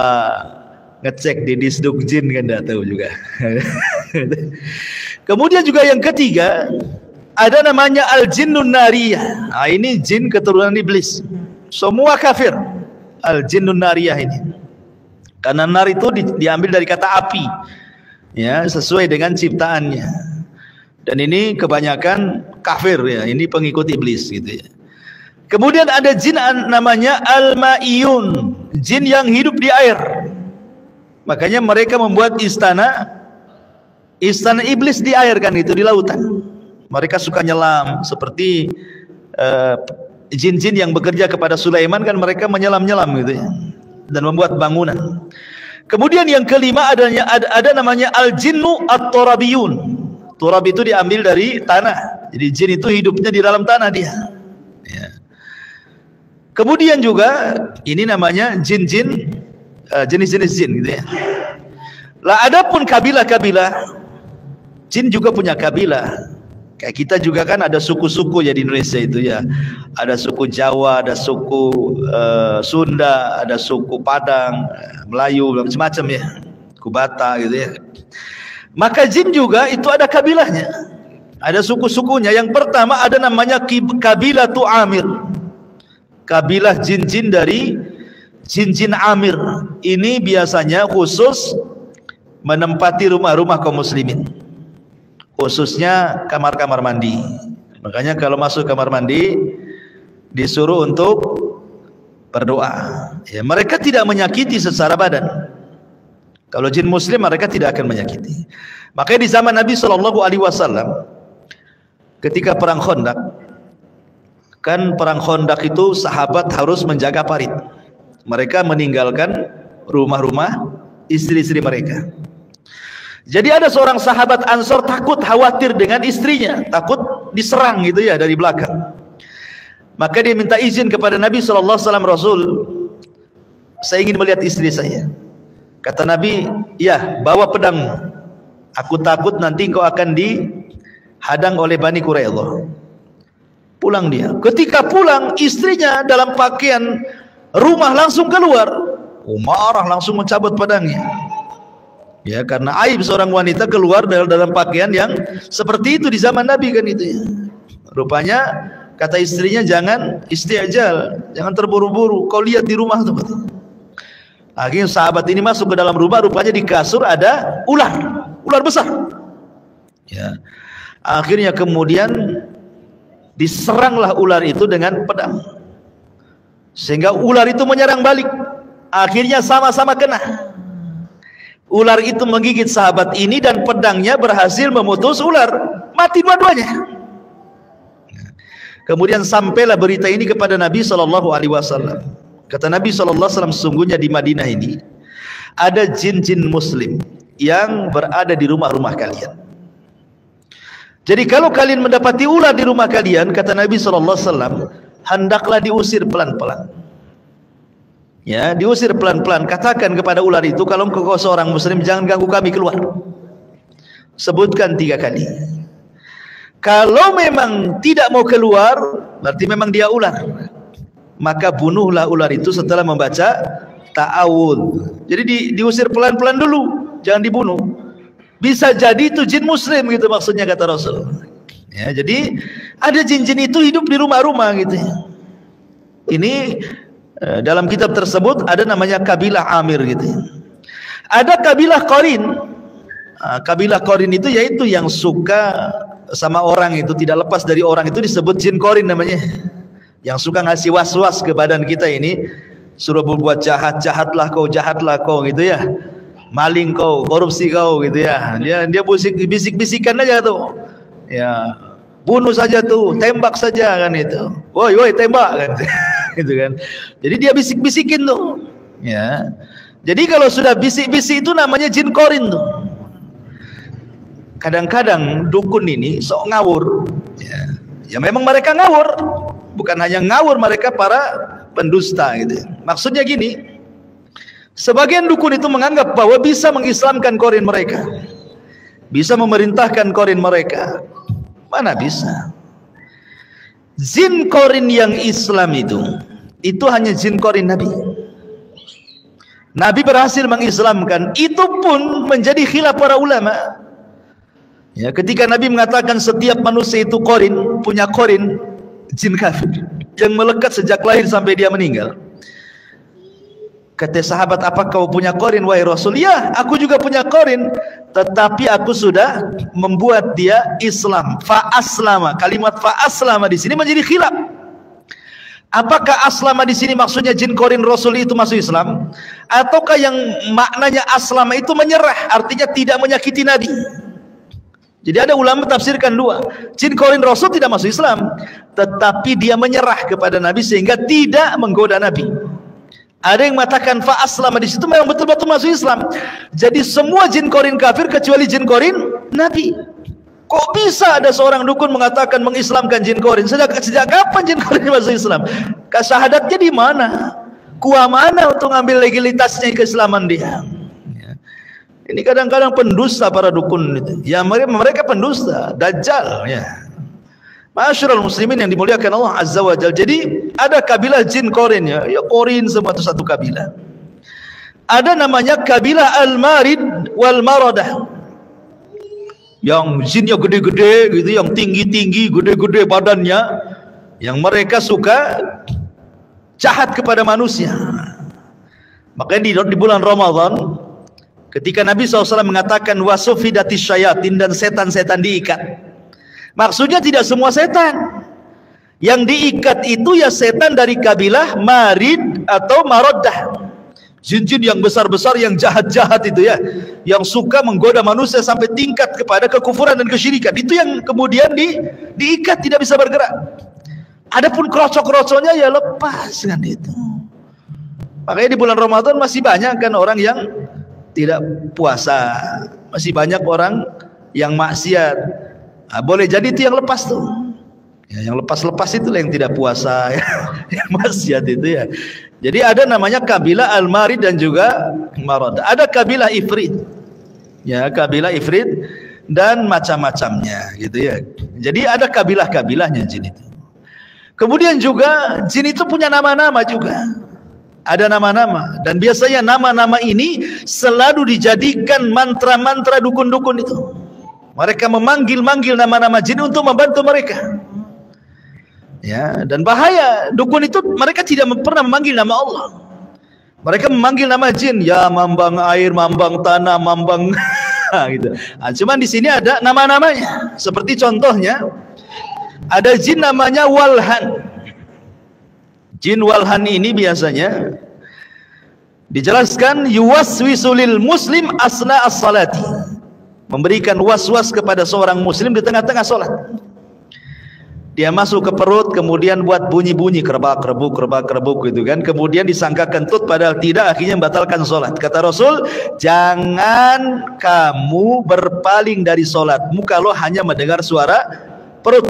[SPEAKER 2] ngecek di disduk jin kan tidak tahu juga. Kemudian juga yang ketiga ada namanya al-jinnun nariyah. Nah, ini jin keturunan iblis. Semua kafir. Al-jinnun nariyah ini. Karena nar itu diambil dari kata api. Ya, sesuai dengan ciptaannya. Dan ini kebanyakan kafir ya, ini pengikut iblis gitu ya. Kemudian ada jin namanya al-ma'iyun, jin yang hidup di air. Makanya mereka membuat istana iblis di air kan, itu di lautan. Mereka suka nyelam seperti jin-jin yang bekerja kepada Sulaiman kan, mereka menyelam-nyelam gitu ya, dan membuat bangunan. Kemudian yang kelima ada namanya al-jinnu at-turabiyun. Turab itu diambil dari tanah. Jadi jin itu hidupnya di dalam tanah dia. Ya. Kemudian juga ini namanya jin-jin, jenis-jenis jin gitu ya. Lah adapun kabilah-kabilah, jin juga punya kabilah. Kayak kita juga kan ada suku-suku ya di Indonesia itu ya. Ada suku Jawa, ada suku Sunda, ada suku Padang, Melayu, macam-macam ya. Kubata gitu ya. Maka jin juga itu ada kabilahnya. Ada suku-sukunya. Yang pertama ada namanya kabilah tu Amir. kabilah jin-jin dari jin-jin Amir. Ini biasanya khusus menempati rumah-rumah kaum muslimin, khususnya kamar-kamar mandi. Makanya kalau masuk kamar mandi disuruh untuk berdoa. Ya, mereka tidak menyakiti secara badan. Kalau jin muslim mereka tidak akan menyakiti. Makanya di zaman Nabi SAW ketika perang Khandaq, kan perang Khandaq itu sahabat harus menjaga parit. Mereka meninggalkan rumah-rumah istri-istri mereka. Jadi ada seorang sahabat Ansor takut, khawatir dengan istrinya, takut diserang gitu ya dari belakang. Maka dia minta izin kepada Nabi SAW, Rasul, saya ingin melihat istri saya. Kata Nabi, ya bawa pedang, aku takut nanti engkau akan dihadang oleh Bani Quraidah. Pulang dia. Ketika pulang, istrinya dalam pakaian rumah langsung keluar. Marah, langsung mencabut pedangnya. Ya, karena aib seorang wanita keluar dalam pakaian yang seperti itu di zaman Nabi kan itu ya. Rupanya kata istrinya, jangan isti'jal, jangan terburu-buru, kau lihat di rumah tuh. Akhirnya sahabat ini masuk ke dalam rumah, rupanya di kasur ada ular besar. Ya. Akhirnya kemudian diseranglah ular itu dengan pedang, sehingga ular itu menyerang balik. Akhirnya sama-sama kena. Ular itu menggigit sahabat ini dan pedangnya berhasil memutus ular, mati dua-duanya. Kemudian sampailah berita ini kepada Nabi SAW. Kata Nabi SAW, sesungguhnya di Madinah ini ada jin-jin muslim yang berada di rumah-rumah kalian. Jadi kalau kalian mendapati ular di rumah kalian, kata Nabi SAW, hendaklah diusir pelan-pelan. Ya, diusir pelan-pelan. Katakan kepada ular itu, kalau engkau seorang muslim, jangan ganggu kami, keluar. Sebutkan 3 kali. Kalau memang tidak mau keluar, berarti memang dia ular. Maka bunuhlah ular itu setelah membaca ta'awudz. Jadi diusir pelan-pelan dulu, jangan dibunuh. Bisa jadi itu jin muslim gitu maksudnya, kata Rasul. Ya, jadi ada jin-jin itu hidup di rumah-rumah gitu. Ini dalam kitab tersebut ada namanya kabilah Amir gitu. Ada kabilah Qarin. Kabilah Qarin itu yaitu yang suka sama orang, itu tidak lepas dari orang, itu disebut jin Qarin namanya. Yang suka ngasih was-was ke badan kita ini, suruh berbuat jahatlah kau gitu ya. Maling kau, korupsi kau gitu ya. Dia bisik-bisikan aja tuh. Ya, bunuh saja tuh, tembak saja kan itu. Woi tembak kan. Gitu kan. Jadi dia bisik-bisikin tuh. Ya. Jadi kalau sudah bisik-bisik itu namanya jin Qarin tuh. Kadang-kadang dukun ini sok ngawur. Ya memang mereka ngawur. Bukan hanya ngawur, mereka para pendusta gitu. Maksudnya gini, sebagian dukun itu menganggap bahwa bisa mengislamkan Qarin mereka, bisa memerintahkan Qarin mereka. Mana bisa? Jin Qarin yang Islam itu hanya jin Qarin Nabi. Nabi berhasil mengislamkan, itu pun menjadi khilaf para ulama. Ya, ketika Nabi mengatakan setiap manusia itu Qarin, punya Qarin, jin kafir yang melekat sejak lahir sampai dia meninggal. Kata sahabat, apa kau punya Qarin wahai Rasul? Ya, aku juga punya Qarin, tetapi aku sudah membuat dia Islam. Fa'aslama. Kalimat fa'aslama di sini menjadi khilaf. Apakah aslama di sini maksudnya jin Qarin Rasul itu masuk Islam, ataukah yang maknanya aslama itu menyerah, artinya tidak menyakiti Nabi? Jadi ada ulama tafsirkan 2. Jin Qarin Rasul tidak masuk Islam, tetapi dia menyerah kepada Nabi sehingga tidak menggoda Nabi. Ada yang mengatakan fa'aslama di situ memang betul-betul masuk Islam. Jadi semua jin Qarin kafir kecuali jin Qarin Nabi. Kok bisa ada seorang dukun mengatakan mengislamkan jin Qarin? Sejak kapan jin Qarin masuk Islam? Syahadatnya di mana? Kuah mana untuk ngambil legalitasnya keislaman dia? Ini kadang-kadang pendusta para dukun itu. Ya mereka pendusta, dajjal ya. Ma'asyiral muslimin yang dimuliakan Allah Azza wa Jalla. Jadi ada kabilah jin Qarin ya. Ya Qarin semua itu satu kabilah. Ada namanya kabilah Al-Marid wal Maradah. Yang jinnya gede-gede gitu, yang tinggi-tinggi, gede-gede badannya. Yang mereka suka jahat kepada manusia. Makanya di bulan Ramadan, ketika Nabi SAW mengatakan wasufidatis syayatin, dan setan-setan diikat, maksudnya tidak semua setan. Yang diikat itu ya setan dari kabilah Marid atau Maroddah, jin-jin yang besar-besar, yang jahat-jahat itu ya, yang suka menggoda manusia sampai tingkat kepada kekufuran dan kesyirikan. Itu yang kemudian diikat, tidak bisa bergerak. Adapun krocok-krocoknya ya lepas kan itu. Makanya di bulan Ramadan masih banyak kan orang yang tidak puasa, masih banyak orang yang maksiat. Nah, boleh jadi itu yang lepas tuh. Ya, yang lepas-lepas itulah yang tidak puasa, ya. Yang maksiat itu ya. Jadi ada namanya kabilah Al-Marid dan juga Marad. Ada kabilah Ifrit. Ya, kabilah Ifrit dan macam-macamnya gitu ya. Jadi ada kabilah-kabilahnya jin itu. Kemudian juga jin itu punya nama-nama juga. Ada nama-nama, dan biasanya nama-nama ini selalu dijadikan mantra-mantra dukun-dukun itu. Mereka memanggil-manggil nama-nama jin untuk membantu mereka. Ya, dan bahaya dukun itu, mereka tidak pernah memanggil nama Allah. Mereka memanggil nama jin, ya mambang air, mambang tanah, mambang gitu. Nah, cuman di sini ada nama-namanya. Seperti contohnya ada jin namanya Walhan. Jin Walhan ini biasanya dijelaskan yuwaswisulil muslim asna as-salati, memberikan was-was kepada seorang muslim di tengah-tengah salat. Dia masuk ke perut, kemudian buat bunyi-bunyi kerbak-kerbuk, kerbak-kerbuk gitu kan. Kemudian disangka kentut padahal tidak, akhirnya membatalkan sholat. Kata Rasul, jangan kamu berpaling dari sholatmu kalau hanya mendengar suara perut,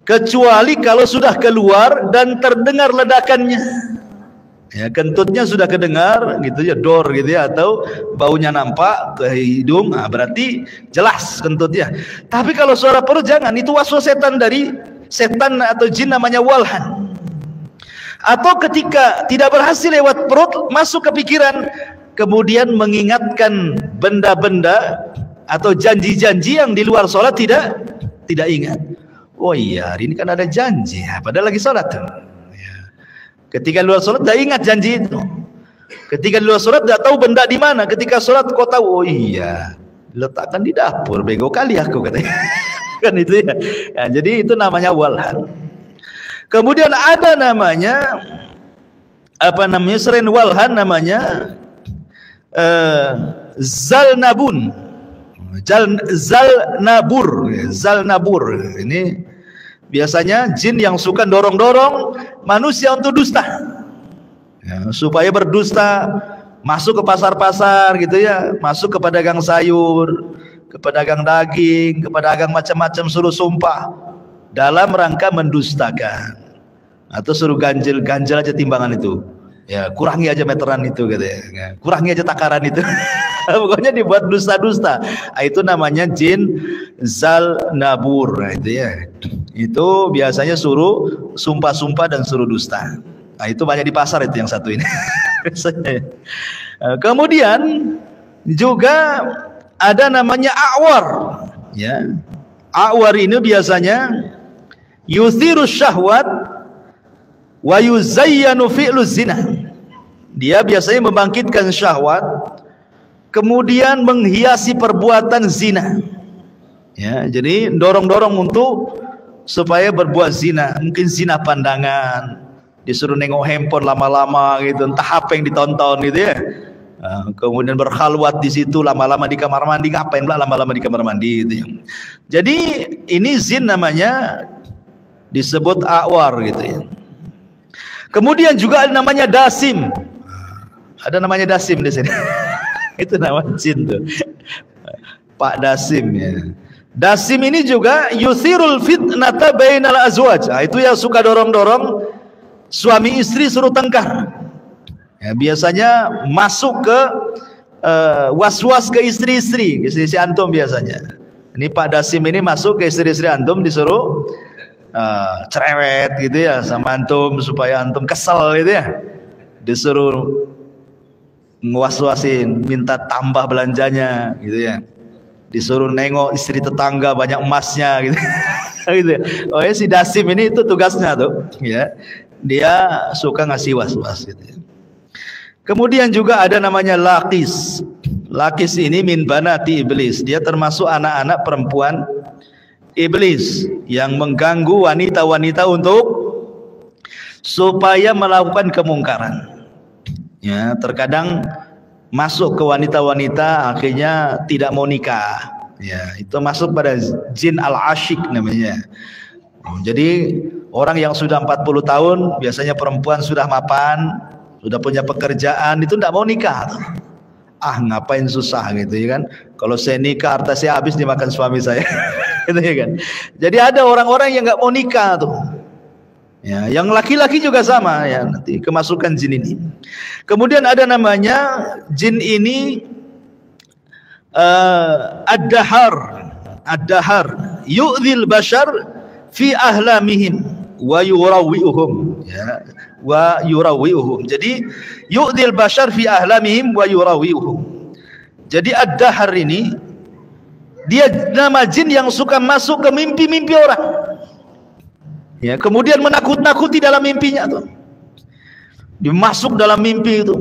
[SPEAKER 2] kecuali kalau sudah keluar dan terdengar ledakannya. Ya, kentutnya sudah kedengar gitu ya, dor gitu ya, atau baunya nampak ke hidung, nah, berarti jelas kentutnya. Tapi kalau suara perut jangan, itu waswas setan dari setan atau jin namanya Walhan. Atau ketika tidak berhasil lewat perut, masuk ke pikiran, kemudian mengingatkan benda-benda atau janji-janji yang di luar sholat tidak ingat. Oh iya, hari ini kan ada janji, padahal lagi sholat tuh. Ketika luar sholat tidak ingat janji itu. Ketika luar sholat tidak tahu benda di mana. Ketika sholat kau tahu, oh iya, letakkan di dapur, bego kali aku katanya. Kan itu ya. Ya, jadi itu namanya Walhan. Kemudian ada namanya selain Walhan namanya Zalnabun. Zalnabur. Ini biasanya jin yang suka dorong-dorong manusia untuk dusta, ya, supaya berdusta, masuk ke pasar-pasar gitu ya, masuk ke pedagang sayur, ke pedagang daging, ke pedagang macam-macam, suruh sumpah dalam rangka mendustakan, atau suruh ganjil aja timbangan itu, ya kurangi aja meteran itu gitu ya, kurangi aja takaran itu. Pokoknya dibuat dusta-dusta. Itu namanya jin Zalnabur. Nah, itu ya. Itu biasanya suruh sumpah-sumpah dan suruh dusta. Nah, itu banyak di pasar itu yang satu ini. Kemudian juga ada namanya A'war. Ya. A'war ini biasanya yuthirus syahwat wa yuzayyanu fi'luz zina. Dia biasanya membangkitkan syahwat, kemudian menghiasi perbuatan zina. Ya, jadi dorong-dorong untuk supaya berbuat zina. Mungkin zina pandangan, disuruh nengok handphone lama-lama gitu, entah apa yang ditonton gitu ya. Kemudian berkhalwat di situ lama-lama di kamar mandi, ngapain pula lama-lama di kamar mandi gitu ya. Jadi ini zin namanya, disebut A'war gitu ya. Kemudian juga ada namanya Dasim. Ada namanya Dasim di sini. Itu nama jin tuh, Pak Dasim ya. Dasim ini juga yuthirul fitnata bainal azwaj. Nah, itu yang suka dorong-dorong suami istri suruh tengkar. Ya, biasanya masuk ke was-was ke istri-istri antum biasanya. Ini Pak Dasim ini masuk ke istri-istri antum, disuruh cerewet gitu ya sama antum supaya antum kesel gitu ya. Disuruh nguas-wasin, minta tambah belanjanya gitu ya. Disuruh nengok istri tetangga banyak emasnya gitu. Gitu ya. Oh ya, si Dasim ini itu tugasnya tuh ya. Dia suka ngasih was-was gitu ya. Kemudian juga ada namanya Laqis. Laqis ini min banati iblis. Dia termasuk anak-anak perempuan iblis yang mengganggu wanita-wanita untuk supaya melakukan kemungkaran. Ya, terkadang masuk ke wanita-wanita akhirnya tidak mau nikah. Ya, itu masuk pada jin al-asyik namanya. Jadi orang yang sudah 40 tahun, biasanya perempuan sudah mapan, sudah punya pekerjaan, itu tidak mau nikah. Ah, ngapain susah gitu ya kan? Kalau saya nikah harta saya habis dimakan suami saya. Gitu ya kan? Jadi ada orang-orang yang nggak mau nikah tuh. Ya, yang laki-laki juga sama ya, nanti kemasukan jin ini. Kemudian ada namanya jin ini ad-dahar yu'dhil bashar fi ahlamihim wa yurawwi'uhum, ya, wa yurawwi'uhum. Jadi yu'dhil bashar fi ahlamihim wa yurawwi'uhum. Jadi ad-dahar ini dia nama jin yang suka masuk ke mimpi-mimpi orang. Ya, kemudian menakut-nakuti dalam mimpinya tuh. Dia masuk dalam mimpi itu,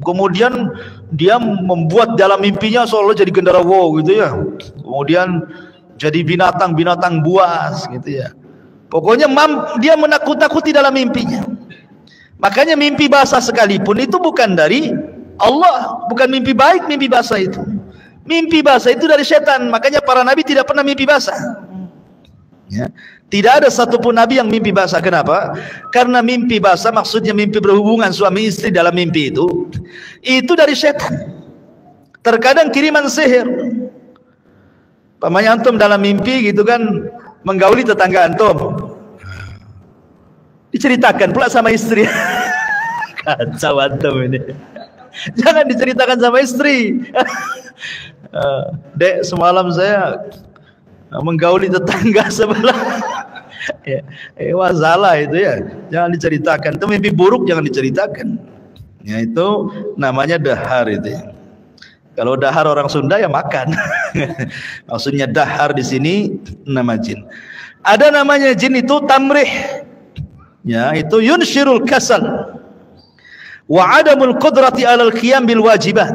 [SPEAKER 2] kemudian dia membuat dalam mimpinya seolah jadi genderuwo gitu ya, kemudian jadi binatang-binatang buas gitu ya. Pokoknya dia menakut-nakuti dalam mimpinya. Makanya mimpi basah sekalipun itu bukan dari Allah, bukan mimpi baik mimpi basah itu. Mimpi basah itu dari setan. Makanya para nabi tidak pernah mimpi basah. Ya. Tidak ada satupun nabi yang mimpi basah. Kenapa? Karena mimpi basah maksudnya mimpi berhubungan suami istri dalam mimpi itu dari setan. Terkadang kiriman sihir. Pamannya antum dalam mimpi gitu kan menggauli tetangga antum, diceritakan pula sama istri. Kacau antum ini. Jangan diceritakan sama istri. Dek, semalam saya menggauli tetangga sebelah. Ya, wazalah itu ya. Jangan diceritakan. Itu mimpi buruk, jangan diceritakan. Ya, itu namanya dahar itu ya. Kalau dahar orang Sunda ya makan. Maksudnya dahar di sini nama jin. Ada namanya jin itu tamrih. Ya, itu yunshirul kasal wa adamul qudrati alal qiyam bil wajibat.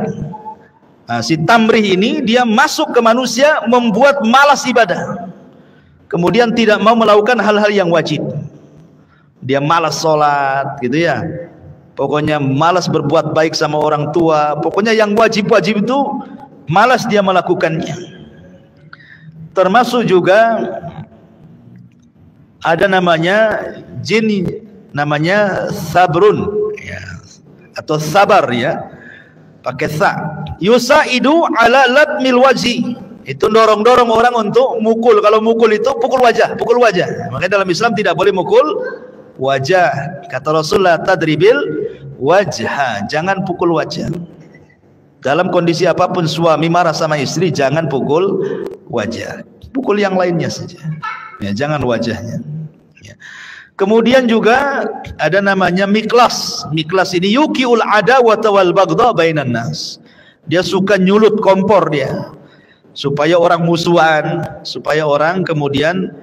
[SPEAKER 2] Nah, si tamrih ini dia masuk ke manusia membuat malas ibadah. Kemudian tidak mau melakukan hal-hal yang wajib. Dia malas sholat gitu ya. Pokoknya malas berbuat baik sama orang tua. Pokoknya yang wajib-wajib itu malas dia melakukannya. Termasuk juga ada namanya jin namanya sabrun ya, atau sabar ya, pakai sa. Yusaidu ala latmil wajhi. Itu dorong-dorong orang untuk mukul. Kalau mukul itu pukul wajah, pukul wajah. Makanya dalam Islam tidak boleh mukul wajah. Kata Rasulullah, tadribil wajah, jangan pukul wajah. Dalam kondisi apapun suami marah sama istri, jangan pukul wajah. Pukul yang lainnya saja. Ya, jangan wajahnya. Ya. Kemudian juga ada namanya miklas. Miklas ini yukiul adawata wal baghdha bainan nas. Dia suka nyulut kompor dia. Supaya orang musuhan, supaya orang kemudian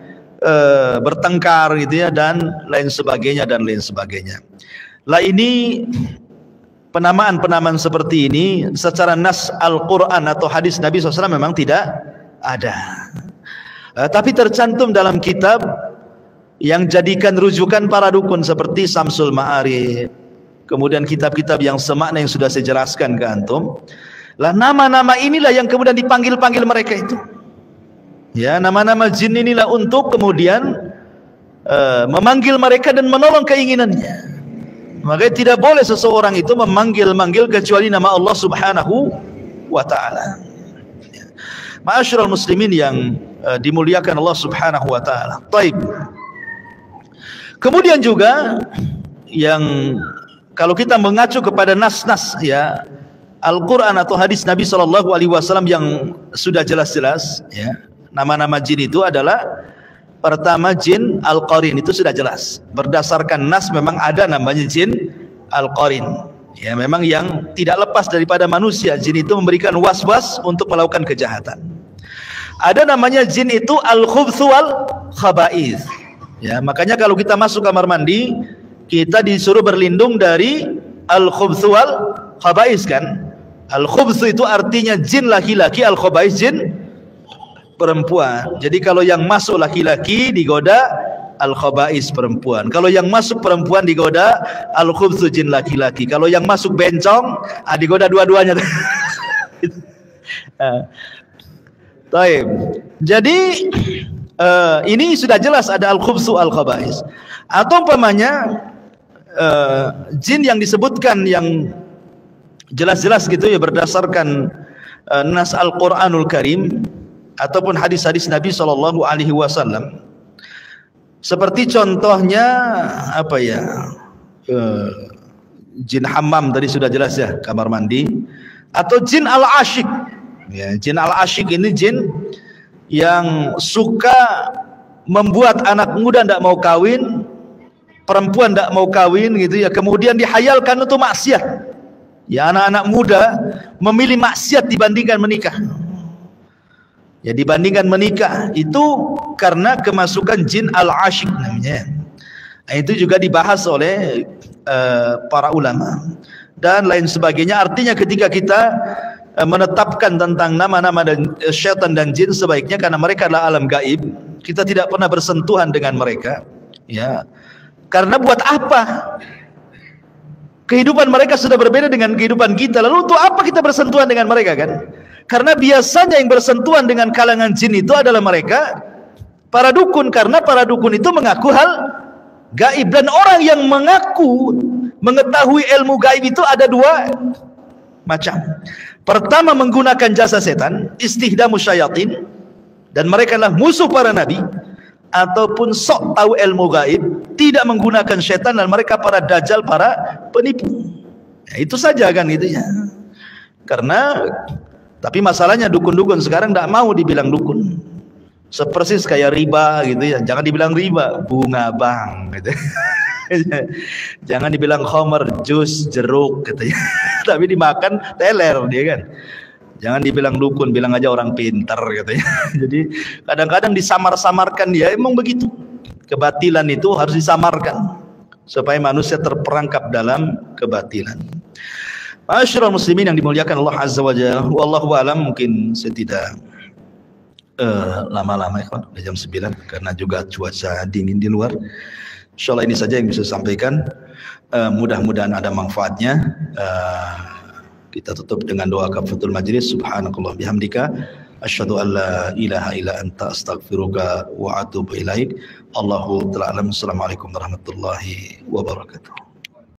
[SPEAKER 2] bertengkar gitu ya, dan lain sebagainya dan lain sebagainya. Lah ini penamaan-penamaan seperti ini secara nas Al-Quran atau hadis Nabi SAW memang tidak ada. Tapi tercantum dalam kitab yang jadikan rujukan para dukun seperti Samsul Ma'arif, kemudian kitab-kitab yang semakna yang sudah saya jelaskan ke antum. Lah nama-nama inilah yang kemudian dipanggil-panggil mereka itu. Ya, nama-nama jin inilah untuk kemudian memanggil mereka dan menolong keinginannya. Maka tidak boleh seseorang itu memanggil-manggil kecuali nama Allah Subhanahu wa taala. Ya. Ma'asyiral muslimin yang dimuliakan Allah Subhanahu wa taala. Baik. Kemudian juga yang kalau kita mengacu kepada nas-nas ya Al-Quran atau hadis Nabi SAW yang sudah jelas-jelas ya, nama-nama jin itu adalah pertama jin Al-Qarin, itu sudah jelas berdasarkan nas memang ada namanya jin Al-Qarin ya, memang yang tidak lepas daripada manusia. Jin itu memberikan was-was untuk melakukan kejahatan. Ada namanya jin itu Al-Khubthu wal Khaba'ith ya, makanya kalau kita masuk kamar mandi kita disuruh berlindung dari al-khubtsu wal khaba'is kan. Al-khubtsu itu artinya jin laki-laki, al-khaba'is jin perempuan. Jadi kalau yang masuk laki-laki digoda al-khaba'is perempuan. Kalau yang masuk perempuan digoda al-khubtsu jin laki-laki. Kalau yang masuk bencong digoda dua-duanya. Taib. Jadi ini sudah jelas ada al-khubtsu al-khaba'is. Atau umpamanya jin yang disebutkan yang jelas-jelas gitu ya berdasarkan nas Al-Qur'anul Karim ataupun hadis-hadis Nabi sallallahu alaihi wasallam. Seperti contohnya apa ya? Jin hammam tadi sudah jelas ya, kamar mandi, atau jin al-asyik. Ya, jin al-asyik ini jin yang suka membuat anak muda tidak mau kawin, perempuan tidak mau kawin gitu ya, kemudian dihayalkan untuk maksiat. Ya, anak-anak muda memilih maksiat dibandingkan menikah. Ya, dibandingkan menikah itu karena kemasukan jin al-asyik namanya. Nah, itu juga dibahas oleh para ulama dan lain sebagainya. Artinya ketika kita menetapkan tentang nama-nama dan syaitan dan jin, sebaiknya karena mereka adalah alam gaib, kita tidak pernah bersentuhan dengan mereka. Ya, karena buat apa? Kehidupan mereka sudah berbeda dengan kehidupan kita. Lalu untuk apa kita bersentuhan dengan mereka kan? Karena biasanya yang bersentuhan dengan kalangan jin itu adalah mereka para dukun, karena para dukun itu mengaku hal gaib, dan orang yang mengaku mengetahui ilmu gaib itu ada dua macam. Pertama, menggunakan jasa setan, istihdamu syayatin, dan mereka adalah musuh para nabi. Ataupun sok tahu ilmu gaib, tidak menggunakan setan, dan mereka para dajjal, para penipu. Ya, itu saja kan gitu ya. Karena tapi masalahnya dukun-dukun sekarang tidak mau dibilang dukun. Sepersis kayak riba gitu ya. Jangan dibilang riba, bunga bank gitu. Jangan dibilang khamar, jus, jeruk gitu ya. Tapi dimakan teler dia kan. Jangan dibilang dukun, bilang aja orang pintar gitu ya. Jadi kadang-kadang disamar-samarkan dia, emang begitu. Kebatilan itu harus disamarkan supaya manusia terperangkap dalam kebatilan. Ma'asyiral muslimin yang dimuliakan Allah Azza wa Jalla. Wallahu a'lam, mungkin saya tidak lama-lama ya, udah jam 9 karena juga cuaca dingin di luar. Insyaallah ini saja yang bisa saya sampaikan. Mudah-mudahan ada manfaatnya. Kita tutup dengan doa kafaratul majlis. Subhanakallah bihamdika asyhadu an la ilaha illa anta astaghfiruka wa atubu ilaik. Allahu ta'ala alam. Assalamualaikum warahmatullahi wabarakatuh.